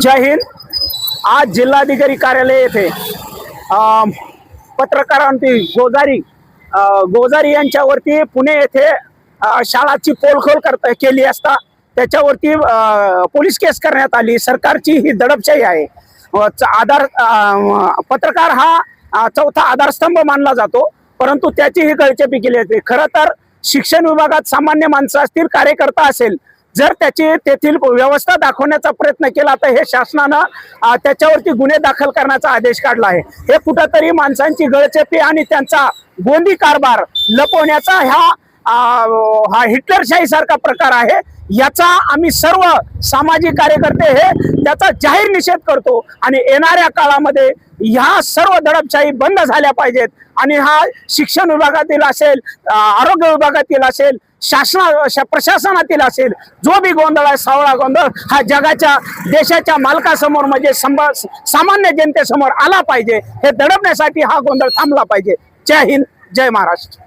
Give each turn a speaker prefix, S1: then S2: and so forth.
S1: जय हिंद। आज जिल्हाधिकारी कार्यालय येथे पत्रकारांची गोजारी यांच्यावरती पुणे येथे शाळाची पोलखोल केली असता त्याच्यावरती पोलीस केस करण्यात आली। सरकारची ही दडपशाही आहे। पत्रकार हा चौथा आधारस्तंभ मानला जातो, परंतु त्याची ही गळचेपी केली जाते। खरं तर शिक्षण विभागात सामान्य माणसं असतील, कार्यकर्ता असेल, जर तेथील व्यवस्था दाखवण्याचा प्रयत्न केला तर हे शासनानं त्याच्यावरती गुन्हे दाखल करण्याचा आदेश काढला आहे। हे कुठंतरी माणसांची गळचेपी आणि त्यांचा गोंदी कारभार लपवण्याचा हा हिटलरशाही सारखा प्रकार आहे। याचा आम्ही सर्व सामाजिक कार्यकर्ते त्याचा जाहीर निषेध करतो आणि येणाऱ्या काळामध्ये ह्या सर्व दडपशाही बंद झाल्या पाहिजेत आणि हा शिक्षण विभागातील असेल, आरोग्य विभागातील असेल, प्रशासनातील असेल, जो भी गोंधळ आहे, सावळा गोंधळ हा जगाच्या देशाच्या मालकासमोर म्हणजे सामान्य जनतेसमोर आला पाहिजे। हे दडपण्यासाठी हा गोंधळ थांबला पाहिजे। जय हिंद, जय महाराष्ट्र।